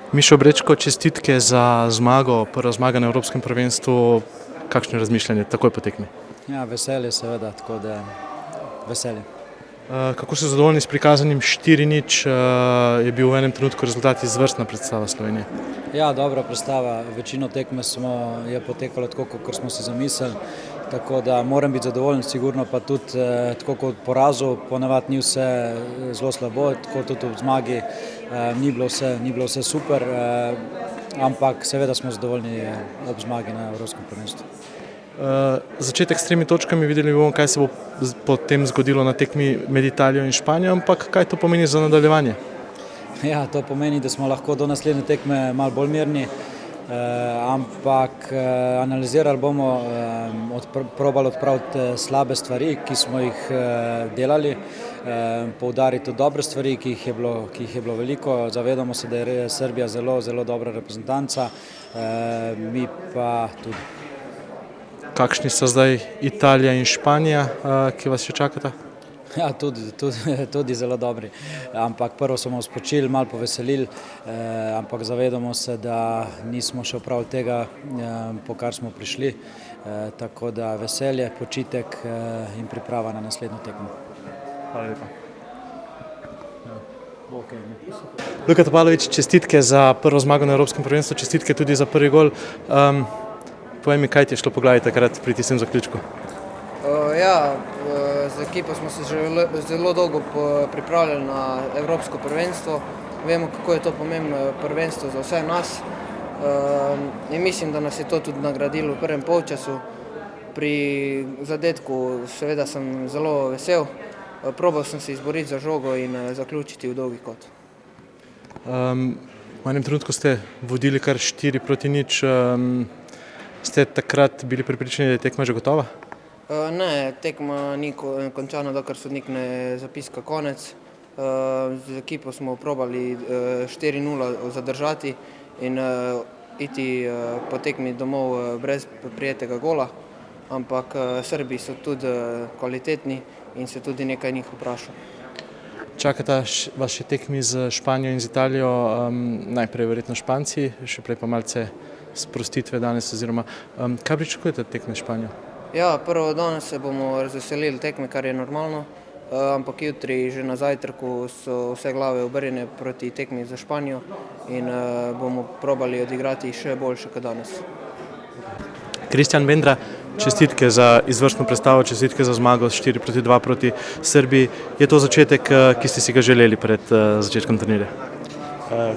Mišo Brečko, čestitke za zmago, prva zmaga na Evropskem prvenstvu. Kakšno razmišljanje takoj po tekmi? Ja, veselje seveda, tako da veselje. Kako ste zadovoljni s prikazanim 4:0? Je bil v enem trenutku rezultat izvrstna predstava Slovenije? Ja, dobra predstava. Večino tekme je potekalo tako, kot smo si zamislili, tako da moram biti zadovoljen, sigurno pa tudi tako kot porazu, ponavadi ni vse zelo slabo, tako tudi v zmagi ni bilo vse super, ampak seveda smo zadovoljni ob zmagi na Evropskem prvenstvu. Začetek s 3 točkami, videli bomo, kaj se bo potem zgodilo na tekmi med Italijo in Španijo, ampak kaj to pomeni za nadaljevanje? Ja, to pomeni, da smo lahko do naslednje tekme malo bolj mirni, ampak analizirali bomo, probali odpraviti slabe stvari, ki smo jih delali, poudariti tudi dobre stvari, ki jih je bilo veliko. Zavedamo se, da je Srbija zelo, zelo dobra reprezentanca, mi pa tudi. Kakšni so zdaj Italija in Španija, ki vas še čakata? Ja, tudi zelo dobri, ampak prvo smo spočili, malo poveselili, ampak zavedamo se, da nismo še opravili tega, po kar smo prišli, tako da veselje, počitek in priprava na naslednjo tekmo. Hvala lepa. Luka Topalović, čestitke za prvo zmago na Evropskem prvenstvu, čestitke tudi za prvi gol. Povej mi, kaj ti je šlo po glavi takrat pri tistem zaključku? Z ekipo smo se že zelo dolgo pripravljali na Evropsko prvenstvo. Vemo, kako je to pomembno prvenstvo za vse nas. In mislim, da nas je to tudi nagradilo v prvem polčasu. Pri zadetku seveda sem zelo vesel. Probal sem se izboriti za žogo in zaključiti v dolgi kot. V enem trenutku ste vodili kar 4:0. Ste takrat bili prepričani, da je tekma že gotova? Ne, tekma ni končana, dokler sodnik ne zapiska konec. Z ekipo smo probali 4:0 zadržati in iti po tekmi domov brez prejetega gola, ampak Srbi so tudi kvalitetni in se tudi nekaj njih vprašal. Čakata vas še tekmi z Španijo in z Italijo, najprej verjetno Španci, še prej pa malce sprostitve danes, oziroma kaj pričakujete tekme s Španijo? Ja, prvo danes se bomo razveselili tekme, kar je normalno, ampak jutri že na zajtrku so vse glave obrnjene proti tekmi za Španijo in bomo probali odigrati še boljše kot danes. Kristjan Bendra, čestitke za izvrstno predstavo, čestitke za zmago s 4:2 proti Srbiji. Je to začetek, ki ste si ga želeli pred začetkom turnirja?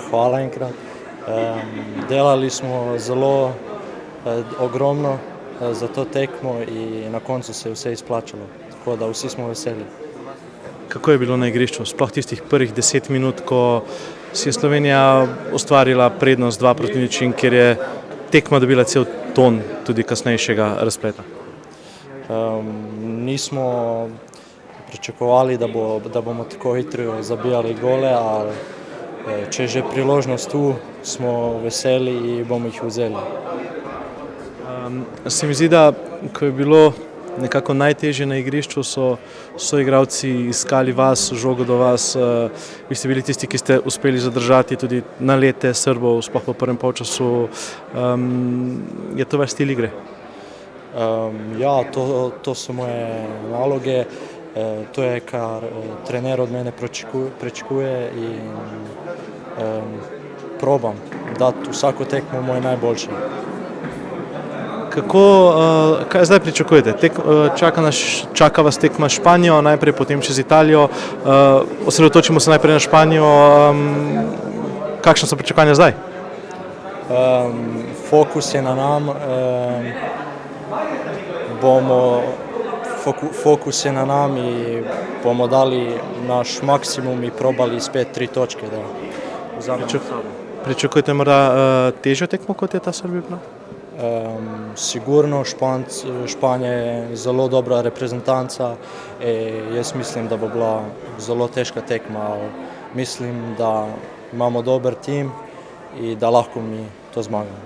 Hvala enkrat. Delali smo zelo ogromno za to tekmo in na koncu se je vse izplačalo, tako da vsi smo veseli. Kako je bilo na igrišču, sploh tistih prvih 10 minut, ko si je Slovenija ustvarila prednost 2:0 in kjer je tekma dobila cel ton tudi kasnejšega razpleta? Nismo pričakovali, da bomo tako hitro zabijali gole, ali če je že priložnost tu, smo veseli in bomo jih vzeli. Se mi zdi, da ko je bilo nekako najtežje na igrišču, so igralci iskali vas, žogo do vas. Vi ste bili tisti, ki ste uspeli zadržati tudi nalete Srbov, sploh po prvem polčasu. Je to vaš stil igre? Ja, to so moje naloge. To je, kar trener od mene pričakuje in probam dati vsako tekmo moje najboljše. Kaj zdaj pričakujete? Čaka vas tekma s Španijo, najprej potem čez Italijo. Osredotočimo se najprej na Španijo. Kakšna so pričakovanja zdaj? Fokus je na nam. Fokus je na nam in bomo dali naš maksimum in probali spet 3 točke. Pričakujete morda težjo tekmo, kot je ta Srbija bila? Sigurno, Španija je zelo dobra reprezentanca in jaz mislim, da bo bila zelo težka tekma. Mislim, da imamo dober tim in da lahko mi to zmagamo.